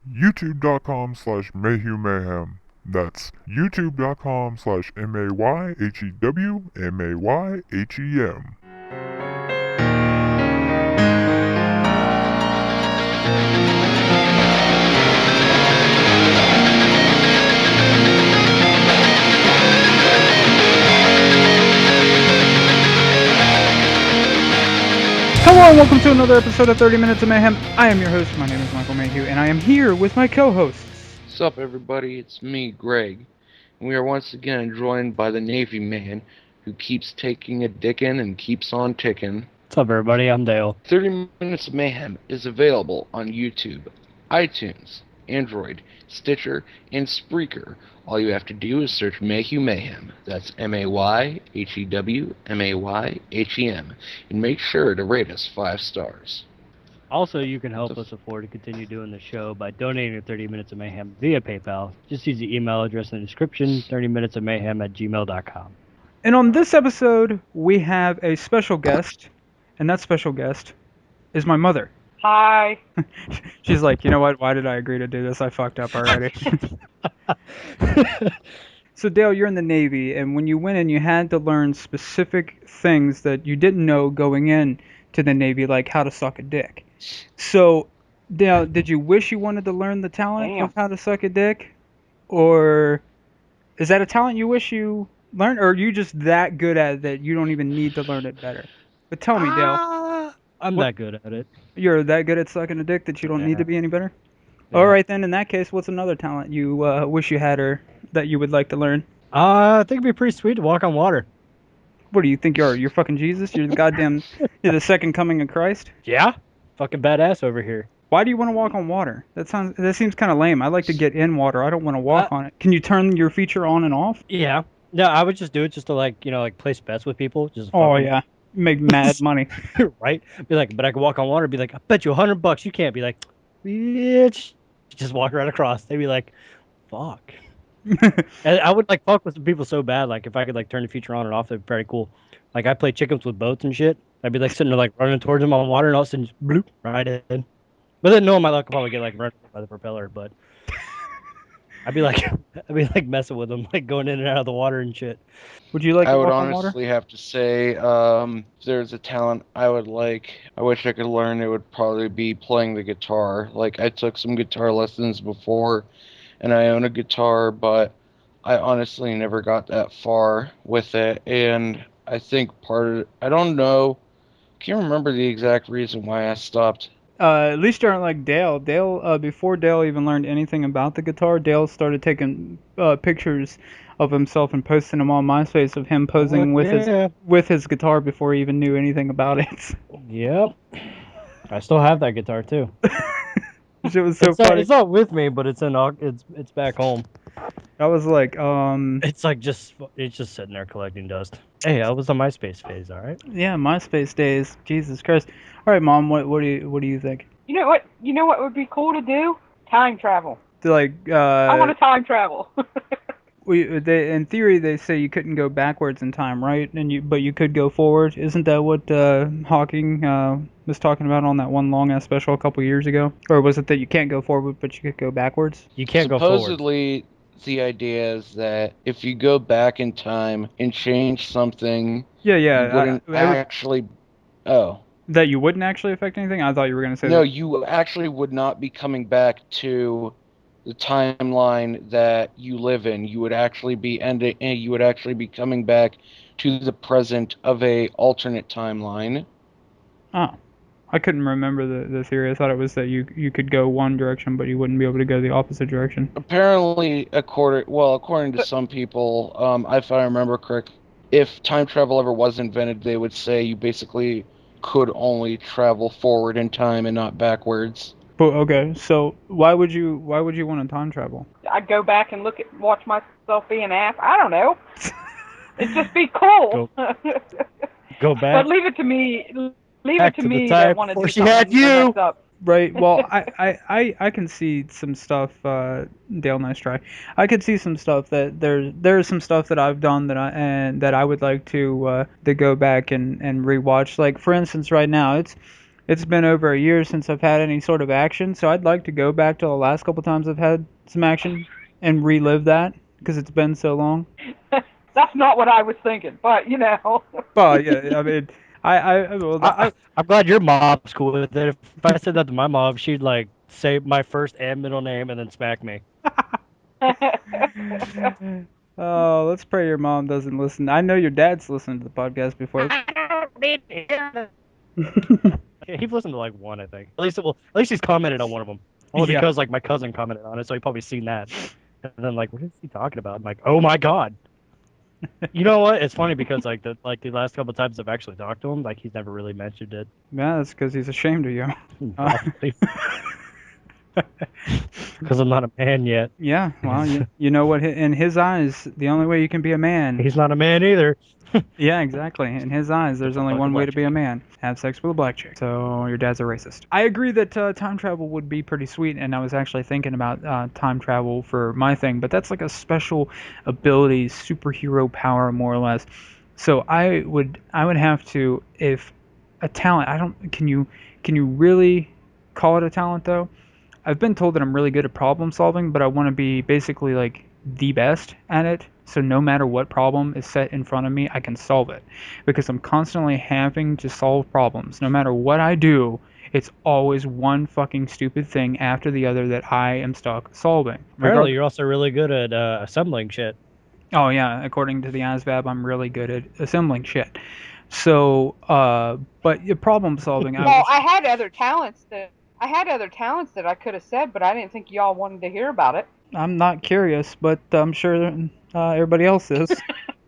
youtube.com/MayhewMayhem. That's youtube.com/MayhewMayhem. Hello and welcome to another episode of 30 Minutes of Mayhem. I am your host, my name is Michael Mayhew, and I am here with my co-hosts. What's up, everybody? It's me, Greg, and we are once again joined by the Navy man who keeps taking a dickin' and keeps on ticking. What's up, everybody? I'm Dale. 30 Minutes of Mayhem is available on YouTube, iTunes, Android, Stitcher, and Spreaker. All you have to do is search MayhewMayhem. That's MayhewMayhem. And make sure to rate us 5 stars. Also, you can help us afford to continue doing the show by donating 30 Minutes of Mayhem via PayPal. Just use the email address in the description, 30minutesofmayhem@gmail.com. And on this episode, we have a special guest, and that special guest is my mother. Hi. She's like, you know what? Why did I agree to do this? I fucked up already. So, Dale, you're in the Navy, and when you went in, you had to learn specific things that you didn't know going in to the Navy, like how to suck a dick. So, Dale, did you wish you wanted to learn the talent of how to suck a dick? Or is that a talent you wish you learned, or are you just that good at it that you don't even need to learn it better? But tell me, Dale. I'm that good at it. You're that good at sucking a dick that you don't need to be any better? Yeah. All right, then, in that case, what's another talent you wish you had or that you would like to learn? I think it'd be pretty sweet to walk on water. What do you think you are? You're fucking Jesus? You're the goddamn... You're the second coming of Christ? Yeah? Fucking badass over here. Why do you want to walk on water? That seems kind of lame. I like to get in water. I don't want to walk on it. Can you turn your feature on and off? Yeah. No, I would just do it just to, place bets with people. Just yeah. Make mad money. Right? Be like, but I could walk on water. Be like, I bet you $100. You can't. Be like, bitch. Just walk right across. They'd be like, fuck. And I would fuck with some people so bad. Like if I could turn the feature on and off, that'd be pretty cool. Like I play chickens with boats and shit. I'd be sitting there running towards them on water, and all of a sudden just bloop right in. But then no, my luck would probably get run by the propeller. But I'd be messing with them, going in and out of the water and shit. Would you like? I to would walk on water? honestly have to say, if there's a talent I would like, I wish I could learn, it would probably be playing the guitar. I took some guitar lessons before, and I own a guitar, but I honestly never got that far with it. And I think part of it, I don't know, can't remember the exact reason why I stopped. At least you aren't like Dale. Dale, before Dale even learned anything about the guitar, Dale started taking pictures of himself and posting them on MySpace of him posing with his guitar before he even knew anything about it. Yep. I still have that guitar too. It was so funny. It's not with me, but it's back home. I was like, It's just sitting there collecting dust. Hey, I was on MySpace phase, all right? Yeah, MySpace days. Jesus Christ. All right, Mom. What do you think? You know what would be cool to do? Time travel. I want to time travel. In theory, they say you couldn't go backwards in time, right? But you could go forward. Isn't that what Hawking was talking about on that one long-ass special a couple years ago? Or was it that you can't go forward, but you could go backwards? You can't go forward. Supposedly, the idea is that if you go back in time and change something, you wouldn't actually... Oh. That you wouldn't actually affect anything? I thought you were going to say No, that. you actually would not be coming back to the timeline that you live in. You would actually be coming back to the present of a alternate timeline. Oh. I couldn't remember the theory. I thought it was that you could go one direction, but you wouldn't be able to go the opposite direction. Apparently, according to some people, if I remember correctly, if time travel ever was invented, they would say you basically could only travel forward in time and not backwards. But okay, so why would you want to time travel? I'd go back and watch myself be an ass. I don't know. It'd just be cool. Go back. But leave it to me. Leave back it to me the time that want to do before she something had you. messed up. Right. Well, I can see some stuff. Dale, nice try. I could see some stuff that there's some stuff that I've done that I would like to go back and rewatch. Like for instance, right now It's been over a year since I've had any sort of action, so I'd like to go back to the last couple times I've had some action and relive that because it's been so long. That's not what I was thinking, but you know. Well, yeah, I mean, I'm glad your mom's cool with it. If I said that to my mom, she'd like say my first and middle name and then smack me. Oh, let's pray your mom doesn't listen. I know your dad's listened to the podcast before. Yeah, he's listened to like one, I think. At least he's commented on one of them. Only Yeah. because like my cousin commented on it, so he probably seen that. And then like, what is he talking about? I'm like, oh my god. You know what? It's funny because like the last couple of times I've actually talked to him, like he's never really mentioned it. Yeah, that's because he's ashamed of you. Probably. Because I'm not a man yet. Yeah, well, you know what? In his eyes, the only way you can be a man. He's not a man either. Yeah, exactly. In his eyes, there's only one way to be a man: have sex with a black chick. So your dad's a racist. I agree that time travel would be pretty sweet, and I was actually thinking about time travel for my thing, but that's like a special ability, superhero power, more or less. So I would have to, if a talent. I don't. Can you really call it a talent though? I've been told that I'm really good at problem solving, but I want to be basically like the best at it. So no matter what problem is set in front of me, I can solve it. Because I'm constantly having to solve problems. No matter what I do, it's always one fucking stupid thing after the other that I am stuck solving. Apparently, you're also really good at assembling shit. Oh yeah, according to the ASVAB, I'm really good at assembling shit. So, but problem solving. Well, I had other talents that I could have said, but I didn't think y'all wanted to hear about it. I'm not curious, but I'm sure everybody else is.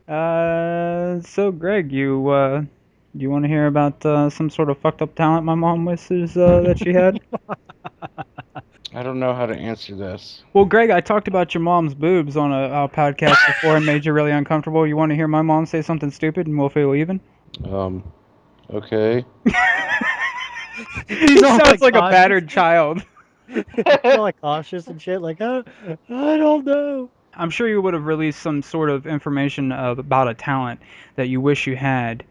So Greg, you want to hear about some sort of fucked up talent my mom wishes that she had? I don't know how to answer this. Well, Greg, I talked about your mom's boobs on a podcast before and made you really uncomfortable. You want to hear my mom say something stupid and we'll feel even? Okay. He sounds like a battered child. He's all like cautious and shit. Like, I don't know. I'm sure you would have released some sort of information about a talent that you wish you had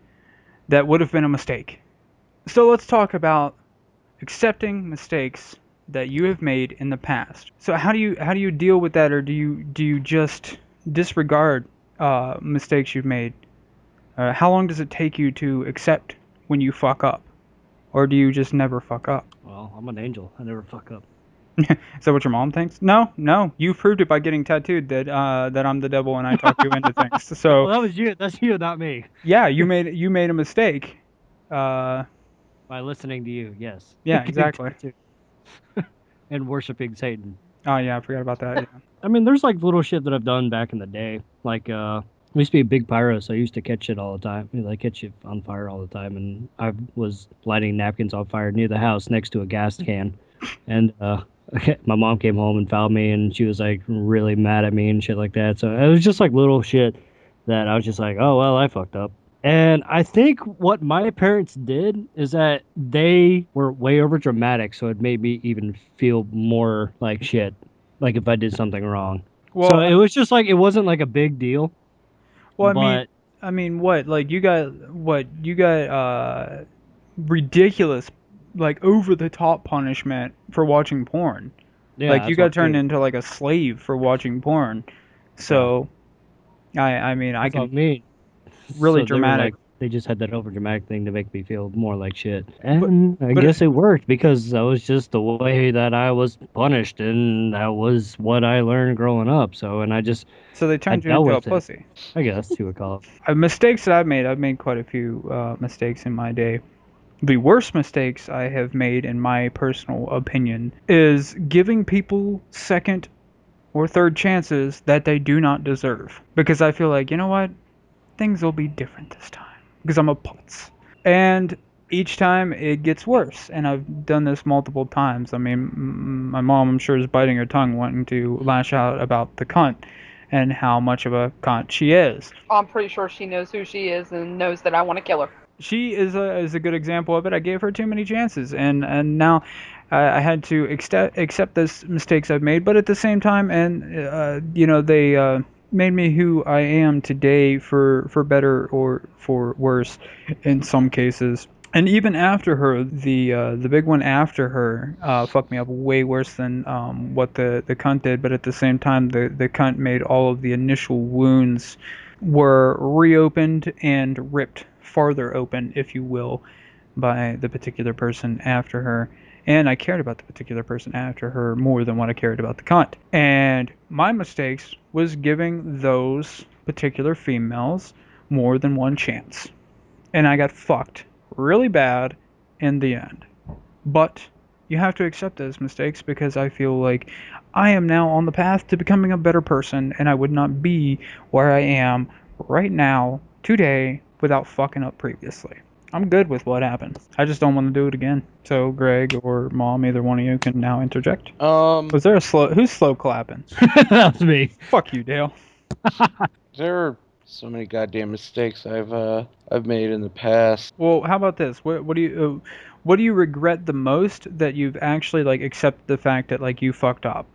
that would have been a mistake. So let's talk about accepting mistakes that you have made in the past. So how do you deal with that, or do you just disregard mistakes you've made? How long does it take you to accept when you fuck up, or do you just never fuck up? Well, I'm an angel. I never fuck up. Is that what your mom thinks? No. You proved it by getting tattooed that I'm the devil and I talk you into things. So well, that was you. That's you, not me. Yeah, you made a mistake. By listening to you, yes. Yeah, exactly. And worshiping Satan. Oh yeah, I forgot about that. Yeah. I mean, there's like little shit that I've done back in the day. Like, I used to be a big pyro, so I used to catch shit all the time. I catch shit on fire all the time, and I was lighting napkins on fire near the house next to a gas can, and my mom came home and found me, and she was like really mad at me and shit like that. So it was just like little shit that I was just like, oh well, I fucked up. And I think what my parents did is that they were way over dramatic, so it made me even feel more like shit, like if I did something wrong. Well, so it was just like, it wasn't like a big deal. Well, I mean, what? Like you got ridiculous, like over the top punishment for watching porn. Yeah, like you got turned into like a slave for watching porn. So, yeah. I mean, I can. Really so dramatic. They just had that over dramatic thing to make me feel more like shit. And I guess it worked because that was just the way that I was punished, and that was what I learned growing up. So they turned you into a pussy. I guess you would call it. Mistakes that I've made quite a few mistakes in my day. The worst mistakes I have made, in my personal opinion, is giving people second or third chances that they do not deserve. Because I feel like, you know what? Things will be different this time because I'm a putz. And each time it gets worse, and I've done this multiple times. I mean, my mom, I'm sure, is biting her tongue wanting to lash out about the cunt and how much of a cunt she is. I'm pretty sure she knows who she is and knows that I want to kill her. She is a good example of it. I gave her too many chances, and now I had to accept those mistakes I've made. But at the same time, and they made me who I am today, for better or for worse in some cases. And even after her, the big one after her fucked me up way worse than what the cunt did. But at the same time, the cunt made all of the initial wounds were reopened and ripped farther open, if you will, by the particular person after her. And I cared about the particular person after her more than what I cared about the cunt. And my mistakes was giving those particular females more than one chance. And I got fucked really bad in the end. But you have to accept those mistakes because I feel like I am now on the path to becoming a better person, and I would not be where I am right now, today, without fucking up previously. I'm good with what happened. I just don't want to do it again. So Greg or Mom, either one of you can now interject. Was there a who's slow clapping? That was me. Fuck you, Dale. There are so many goddamn mistakes I've made in the past. Well, how about this? What do you regret the most that you've actually like accepted the fact that like you fucked up?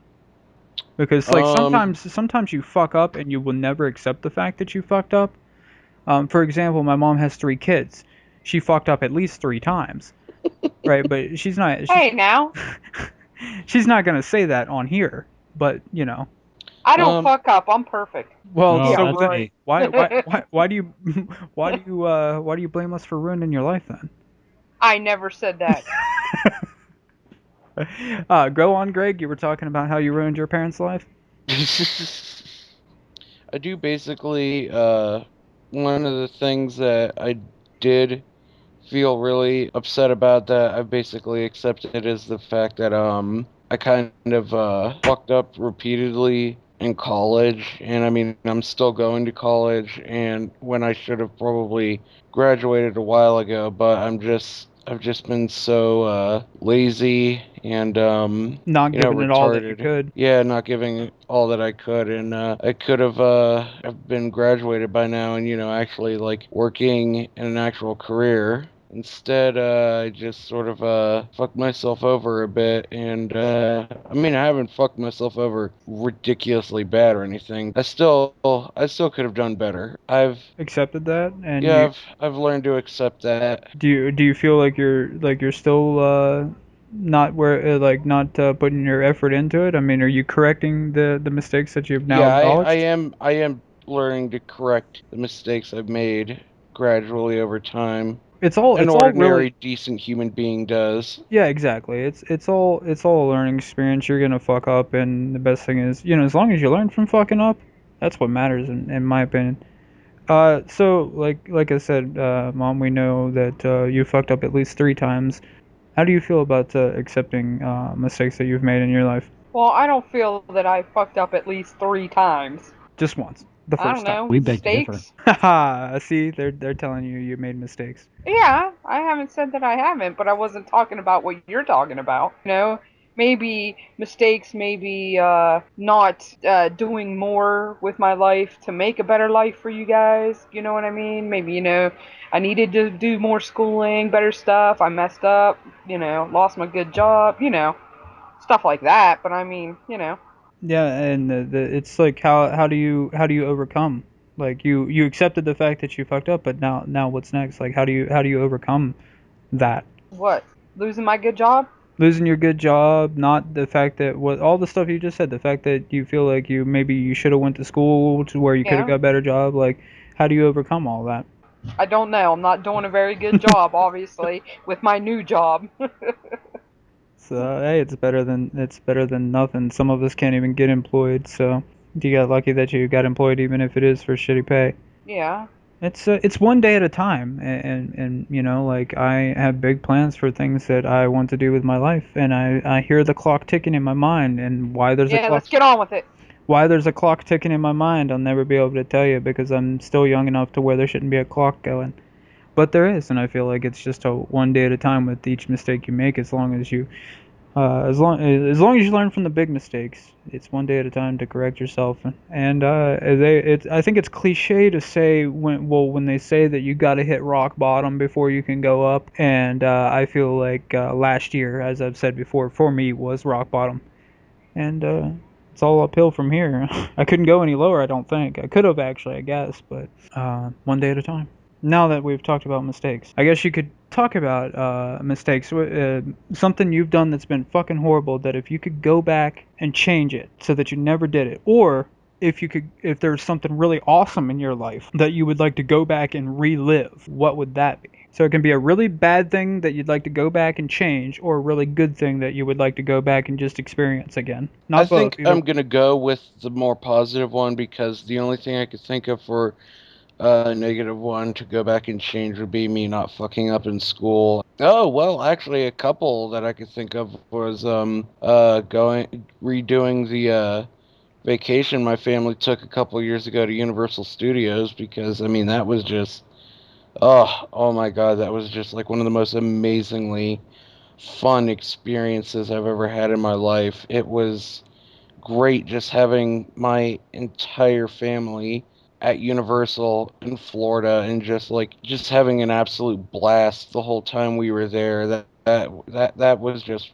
Because like sometimes you fuck up and you will never accept the fact that you fucked up. For example, my mom has 3 kids. She fucked up at least 3 times, right? But she's not. Hey, now. She's not gonna say that on here. But you know. I don't fuck up. I'm perfect. Well, No, so that's then me. why do you blame us for ruining your life then? I never said that. Go on, Greg. You were talking about how you ruined your parents' life. I do basically, one of the things that I did feel really upset about that I basically accepted is the fact that, I kind of, fucked up repeatedly in college, and I mean, I'm still going to college, and when I should have probably graduated a while ago, but I've just been so lazy and Not giving it all that you retarded. could. Yeah, not giving all that I could, and I could have I've been graduated by now, and actually like working in an actual career. Instead, I just sort of fucked myself over a bit, and I mean, I haven't fucked myself over ridiculously bad or anything. I still could have done better. Accepted that, and Yeah, I've learned to accept that. do you feel like you're still not where like not putting your effort into it? I mean, are you correcting the mistakes that you've now Yeah, acknowledged? I am learning to correct the mistakes I've made gradually over time. It's An all ordinary, really. decent human being does. Yeah, exactly. It's all a learning experience. You're gonna fuck up, and the best thing is, as long as you learn from fucking up, that's what matters in my opinion. So like I said, Mom, we know that you fucked up at least 3 times. How do you feel about accepting mistakes that you've made in your life? Well, I don't feel that I fucked up at least 3 times. Just once, the I don't first time. know. We beg to differ. Mistakes? Haha. See, they're telling you made mistakes. Yeah, I haven't said that I haven't, but I wasn't talking about what you're talking about. Maybe mistakes, maybe not doing more with my life to make a better life for you guys. You know what I mean? Maybe, I needed to do more schooling, better stuff. I messed up, lost my good job, stuff like that. But I mean, Yeah, and it's like how do you overcome? Like you accepted the fact that you fucked up, but now what's next? Like how do you overcome that? what? Losing my good job? Losing your good job, not the fact that what all the stuff you just said, the fact that you feel like you should have went to school to where you could have Yeah. got a better job. Like how do you overcome all that? I don't know. I'm not doing a very good job, obviously, with my new job. So hey, it's better than nothing. Some of us can't even get employed, so you got lucky that you got employed, even if it is for shitty pay. Yeah. It's one day at a time, and like I have big plans for things that I want to do with my life, and I hear the clock ticking in my mind, and Yeah, let's get on with it. why there's a clock ticking in my mind, I'll never be able to tell you because I'm still young enough to where there shouldn't be a clock going. But there is, and I feel like it's just a one day at a time with each mistake you make. As long as you as you learn from the big mistakes, it's one day at a time to correct yourself. And I think it's cliche to say when they say that you got to hit rock bottom before you can go up. And I feel like last year, as I've said before, for me was rock bottom. And it's all uphill from here. I couldn't go any lower, I don't think. I could have actually, I guess, but one day at a time. Now that we've talked about mistakes, I guess you could talk about mistakes. Something you've done that's been fucking horrible. That if you could go back and change it so that you never did it, or if there's something really awesome in your life that you would like to go back and relive, what would that be? So it can be a really bad thing that you'd like to go back and change, or a really good thing that you would like to go back and just experience again. Not I think both. I'm gonna go with the more positive one because the only thing I could think of for negative one to go back and change would be me not fucking up in school. Oh, well, actually, a couple that I could think of was redoing the vacation my family took a couple years ago to Universal Studios because I mean that was just oh my god, that was just like one of the most amazingly fun experiences I've ever had in my life. It was great just having my entire family at Universal in Florida and just having an absolute blast the whole time we were there. That was just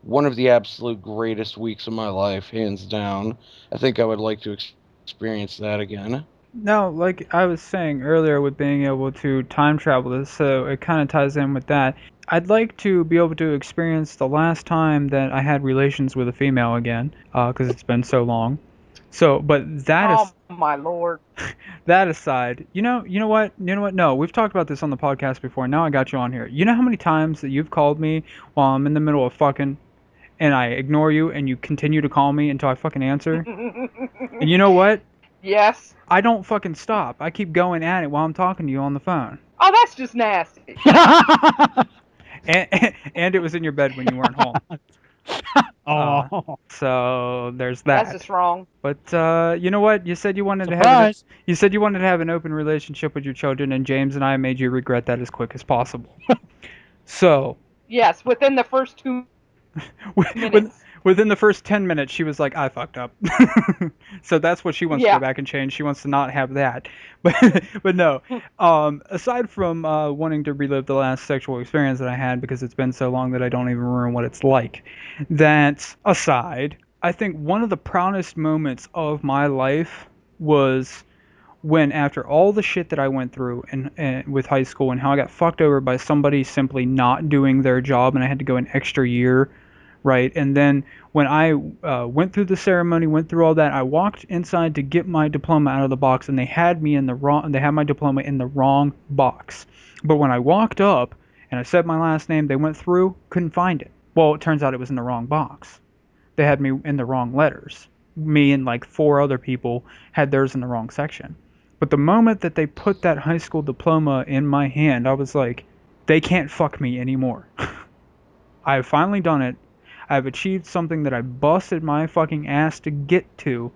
one of the absolute greatest weeks of my life, hands down. I think I would like to experience that again. No, like I was saying earlier with being able to time travel, so it kind of ties in with that. I'd like to be able to experience the last time that I had relations with a female again, because it's been so long. So, but that is Oh my lord. that aside, you know what? No, we've talked about this on the podcast before. Now I got you on here. You know how many times that you've called me while I'm in the middle of fucking, and I ignore you, and you continue to call me until I fucking answer? And you know what? Yes. I don't fucking stop. I keep going at it while I'm talking to you on the phone. Oh, that's just nasty. And it was in your bed when you weren't home. Oh, So there's That's that. just wrong. But you know what? You said you wanted to have surprise! you said you wanted to have an open relationship with your children, and James and I made you regret that as quick as possible. So Yes, within the first 2 with, minutes. within the first 10 minutes, she was like, "I fucked up." So that's what she wants to Yeah. go back and change. She wants to not have that. But no. Aside from wanting to relive the last sexual experience that I had because it's been so long that I don't even remember what it's like. That aside, I think one of the proudest moments of my life was when, after all the shit that I went through and with high school and how I got fucked over by somebody simply not doing their job and I had to go an extra year, right? And then when I went through the ceremony, went through all that, I walked inside to get my diploma out of the box, and they had my diploma in the wrong box. But when I walked up and I said my last name, they went through, couldn't find it. Well, it turns out it was in the wrong box. They had me in the wrong letters. Me and like four other people had theirs in the wrong section. But the moment that they put that high school diploma in my hand, I was like, they can't fuck me anymore. I have finally done it. I've achieved something that I busted my fucking ass to get to,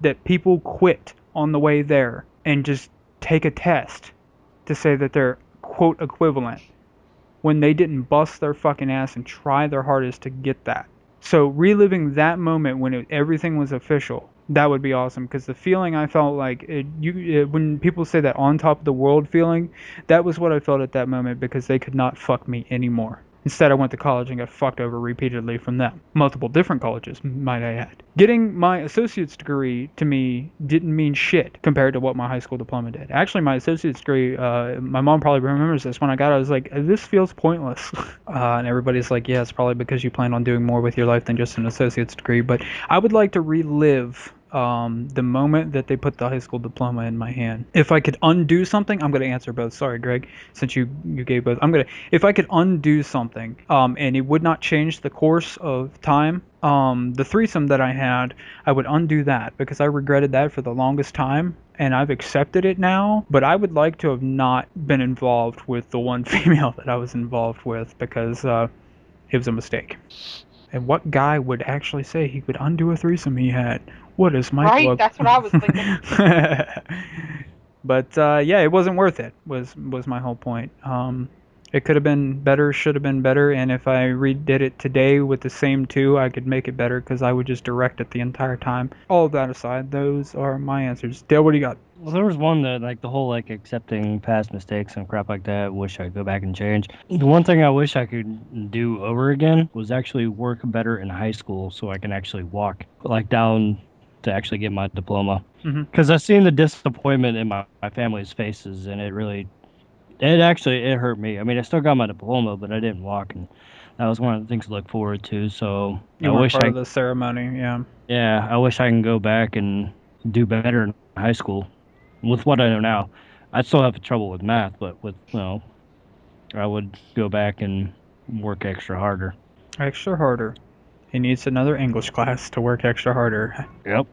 that people quit on the way there and just take a test to say that they're quote equivalent when they didn't bust their fucking ass and try their hardest to get that. So reliving that moment when everything was official, that would be awesome, because the feeling I felt like when people say that on top of the world feeling, that was what I felt at that moment, because they could not fuck me anymore. Instead, I went to college and got fucked over repeatedly from them. Multiple different colleges, might I add. Getting my associate's degree, to me, didn't mean shit compared to what my high school diploma did. Actually, my associate's degree, my mom probably remembers this. When I got it, I was like, this feels pointless. And everybody's like, yeah, it's probably because you plan on doing more with your life than just an associate's degree. But I would like to relive the moment that they put the high school diploma in my hand. If I could undo something, I'm going to answer both. Sorry, Greg, since you gave both. If I could undo something, and it would not change the course of time, the threesome that I had, I would undo that, because I regretted that for the longest time, and I've accepted it now. But I would like to have not been involved with the one female that I was involved with, because it was a mistake. And what guy would actually say he would undo a threesome he had? What is my Right? glove? That's what I was thinking. But yeah, it wasn't worth it. Was my whole point. It could have been better, should have been better, and if I redid it today with the same two, I could make it better, because I would just direct it the entire time. All of that aside, those are my answers. Dale, what do you got? Well, there was one that, like, the whole, like, accepting past mistakes and crap like that, wish I could go back and change. The one thing I wish I could do over again was actually work better in high school so I can actually walk, like, down to actually get my diploma. Mhm. Because I've seen the disappointment in my family's faces, and It hurt me. I mean, I still got my diploma, but I didn't walk, and that was one of the things to look forward to. So You I weren't wish part I, of the ceremony, yeah. yeah, I wish I can go back and do better in high school with what I know now. I still have trouble with math, but I would go back and work extra harder. Extra harder. He needs another English class to work extra harder. Yep.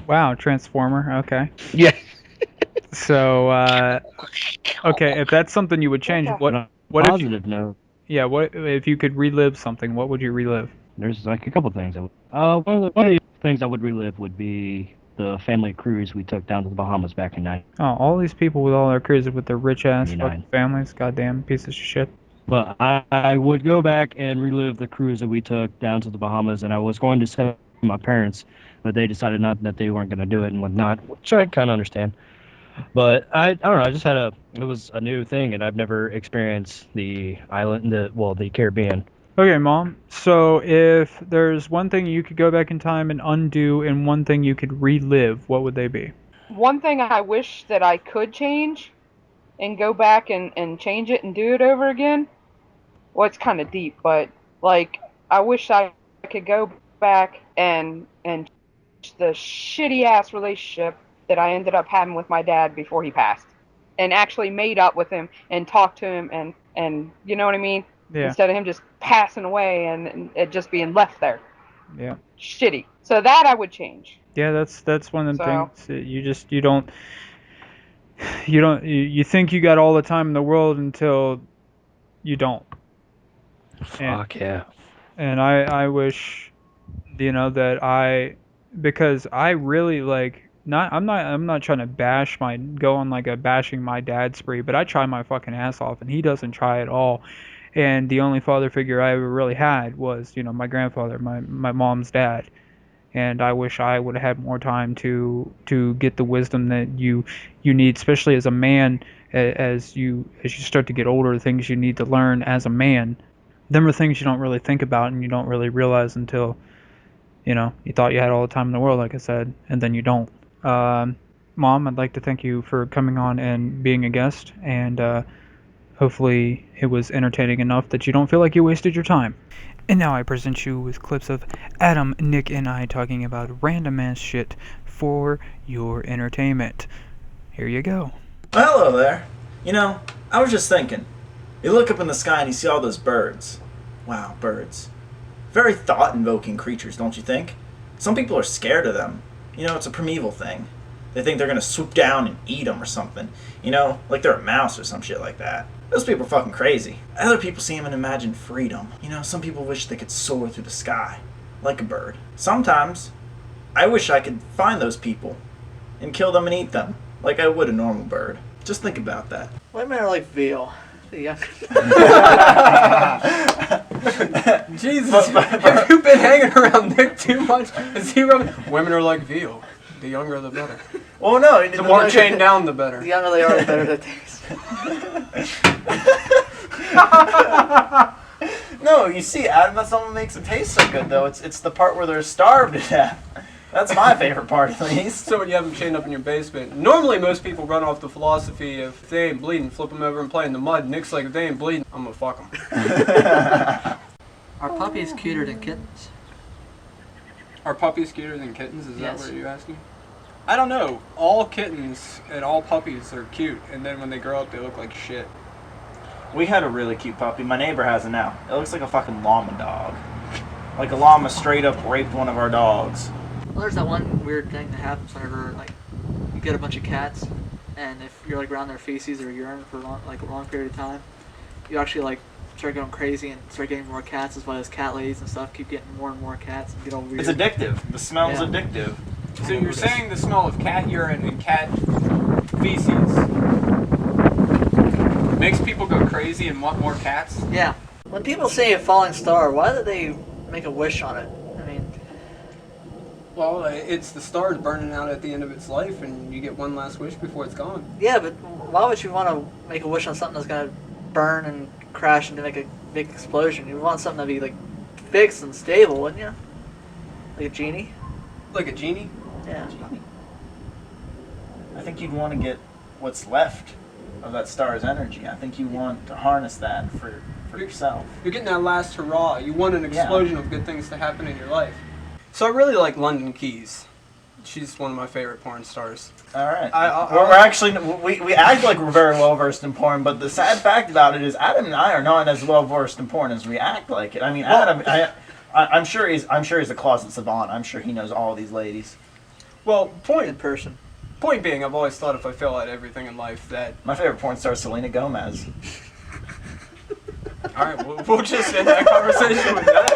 Wow, Transformer. Okay. Yeah. So, okay, if that's something you would change, Okay. what On a what if you, positive note, what if you could relive something? What would you relive? there's like a couple things. One of the things I would relive would be the family cruise we took down to the Bahamas back in Oh, all these people with all their cruises with their rich ass fucking 99. families, goddamn pieces of shit. But I would go back and relive the cruise that we took down to the Bahamas, and I was going to tell my parents, but they decided not that they weren't going to do it and whatnot, which I kind of understand. But I don't know. It was a new thing, and I've never experienced the the Caribbean. Okay, Mom. So if there's one thing you could go back in time and undo, and one thing you could relive, what would they be? One thing I wish that I could change and go back and change it and do it over again. Well, it's kind of deep, but like I wish I could go back and change the shitty ass relationship that I ended up having with my dad before he passed, and actually made up with him and talked to him and you know what I mean. Yeah. Instead of him just passing away and it just being left there. Yeah. Shitty. So that I would change. Yeah, that's one of the So- things that you think you got all the time in the world until you don't. Fuck yeah. And I wish, because I really I'm not trying to go on like a bashing my dad spree, but I try my fucking ass off and he doesn't try at all. And the only father figure I ever really had was, my grandfather, my mom's dad. And I wish I would have had more time to get the wisdom that you need, especially as a man, as you start to get older, the things you need to learn as a man. Them are things you don't really think about and you don't really realize until, you thought you had all the time in the world, like I said, and then you don't. Mom, I'd like to thank you for coming on and being a guest, and hopefully it was entertaining enough that you don't feel like you wasted your time. And now I present you with clips of Adam, Nick, and I talking about random ass shit for your entertainment. Here you go. Well, hello there. I was just thinking. You look up in the sky and you see all those birds. Wow, birds. Very thought-invoking creatures, don't you think? Some people are scared of them. It's a primeval thing. They think they're gonna swoop down and eat them or something. Like they're a mouse or some shit like that. Those people are fucking crazy. Other people see them and imagine freedom. Some people wish they could soar through the sky, like a bird. Sometimes, I wish I could find those people and kill them and eat them, like I would a normal bird. Just think about that. Women are like veal. Yeah. Jesus, have you been hanging around Nick too much? Is he rubbing? Women are like veal. The younger, the better. Well, no. The more chained down, the better. The younger they are, the better they taste. No, you see, Adam, that's not what makes it taste so good, though. It's the part where they're starved to death. That's my favorite part, at least. So when you have them chained up in your basement, normally most people run off the philosophy of if they ain't bleeding, flip them over and play in the mud. Nick's like, if they ain't bleeding, I'm gonna fuck them. Are puppies cuter than kittens? Are puppies cuter than kittens? Is Yes. that what you're asking? I don't know. All kittens and all puppies are cute, and then when they grow up, they look like shit. We had a really cute puppy. My neighbor has it now. It looks like a fucking llama dog. Like a llama straight up raped one of our dogs. Well, there's that one weird thing that happens whenever you get a bunch of cats, and if you're around their feces or urine for a long period of time, you actually start going crazy and start getting more cats. That's why those cat ladies and stuff keep getting more and more cats and get all weird. It's addictive. The smell's Yeah. addictive. So you're saying the smell of cat urine and cat feces makes people go crazy and want more cats? Yeah. When people say a falling star, why do they make a wish on it? I mean, Well, it's the stars burning out at the end of its life, and you get one last wish before it's gone. yeah, but why would you want to make a wish on something that's gonna burn and crash and make a big explosion? You want something to be fixed and stable, wouldn't you? Like a genie? Like a genie? Yeah. I think you'd want to get what's left of that star's energy. I think you want to harness that for yourself. You're getting that last hurrah. You want an explosion of good things to happen in your life. So I really like London Keys. She's one of my favorite porn stars. All right. We're actually, we act like we're very well versed in porn, but the sad fact about it is Adam and I are not as well versed in porn as we act like it. I mean, Adam, I'm sure he's a closet savant. I'm sure he knows all these ladies. Well, In person. point being, I've always thought if I fail at everything in life that... My favorite porn star is Selena Gomez. All right, we'll just end that conversation with that.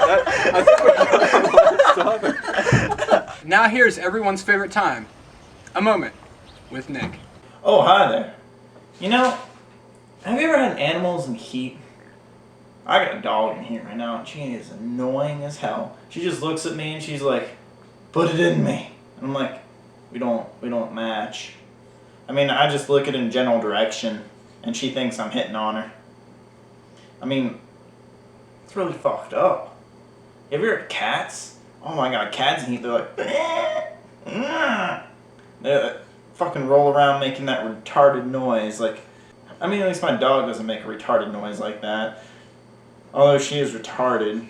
I think we're Now here's everyone's favorite time. A moment with Nick. Oh, hi there. You know, have you ever had animals in heat? I got a dog in here right now, and she is annoying as hell. She just looks at me and she's like, "Put it in me." And I'm like, we don't match. I mean, I just look at it in general direction, and she thinks I'm hitting on her. I mean, it's really fucked up. You ever heard of cats? Oh my god, cats in heat, they're like, they fucking roll around making that retarded noise. Like, I mean, at least my dog doesn't make a retarded noise like that. Although she is retarded.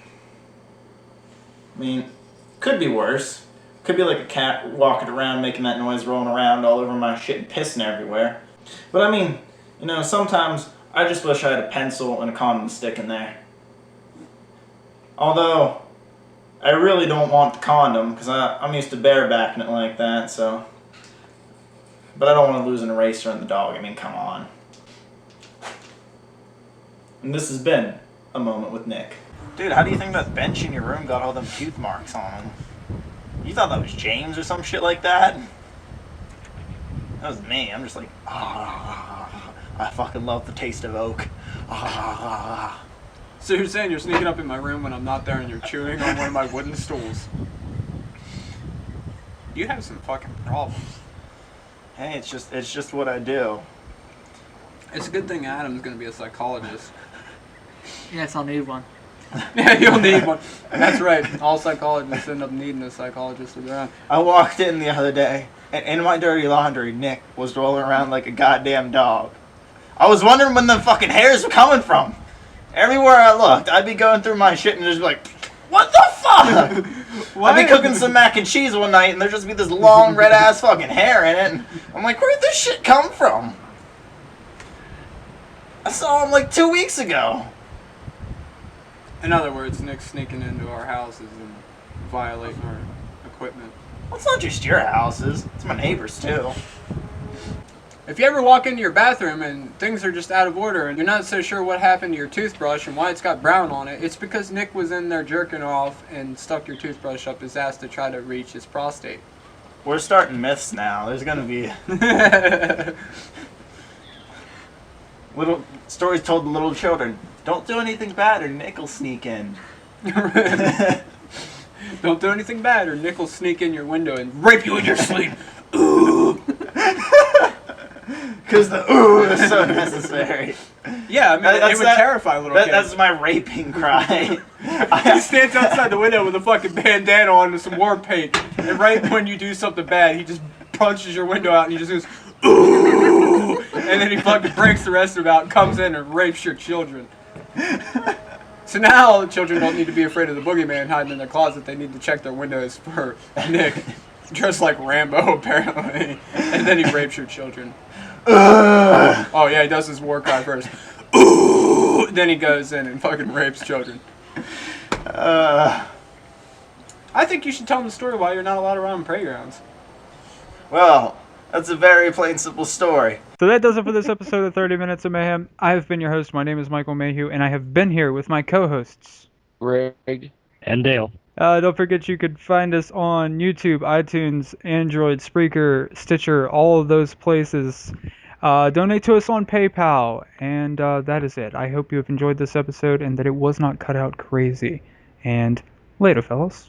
I mean, could be worse. Could be like a cat walking around making that noise, rolling around all over my shit and pissing everywhere. But I mean, you know, sometimes I just wish I had a pencil and a condom to stick in there. Although, I really don't want the condom, because I'm used to barebacking it like that, so... But I don't want to lose an eraser on the dog, I mean, come on. And this has been A Moment with Nick. Dude, how do you think that bench in your room got all them tooth marks on it? You thought that was James or some shit like that? That was me, I'm just like, I fucking love the taste of oak. So you're saying you're sneaking up in my room when I'm not there and you're chewing on one of my wooden stools? You have some fucking problems. Hey, it's just what I do. It's a good thing Adam's gonna be a psychologist. Yes, I'll need one. Yeah, you'll need one. That's right. All psychologists end up needing a psychologist around. I walked in the other day, and in my dirty laundry, Nick was rolling around like a goddamn dog. I was wondering when the fucking hairs were coming from. Everywhere I looked, I'd be going through my shit and just be like, what the fuck? I'd be cooking some mac and cheese one night, and there'd just be this long red-ass fucking hair in it, and I'm like, where'd this shit come from? I saw him like 2 weeks ago. In other words, Nick's sneaking into our houses and violating our equipment. Well, it's not just your houses. It's my neighbors, too. If you ever walk into your bathroom and things are just out of order and you're not so sure what happened to your toothbrush and why it's got brown on it, it's because Nick was in there jerking off and stuck your toothbrush up his ass to try to reach his prostate. We're starting myths now. There's gonna be little stories told to little children. Don't do anything bad or Nick will sneak in. Don't do anything bad or Nick will sneak in your window and rape you in your sleep. Ooh. Because the ooh is so necessary. Yeah, I mean, it would terrify little kids. That's my raping cry. He stands outside the window with a fucking bandana on and some war paint. And right when you do something bad, he just punches your window out and he just goes, ooh! And then he fucking breaks the rest of it out and comes in and rapes your children. So now children don't need to be afraid of the boogeyman hiding in their closet. They need to check their windows for Nick, dressed like Rambo apparently. And then he rapes your children. Oh yeah, he does his war cry first. Ooh! Then he goes in and fucking rapes children. I think you should tell them the story why you're not allowed around playgrounds. Well, that's a very plain, simple story. So that does it for this episode of 30 Minutes of Mayhem. I have been your host. My name is Michael Mayhew, and I have been here with my co-hosts. Greg. And Dale. Don't forget you could find us on YouTube, iTunes, Android, Spreaker, Stitcher, all of those places. Donate to us on PayPal, and that is it. I hope you have enjoyed this episode and that it was not cut out crazy. And later, fellas.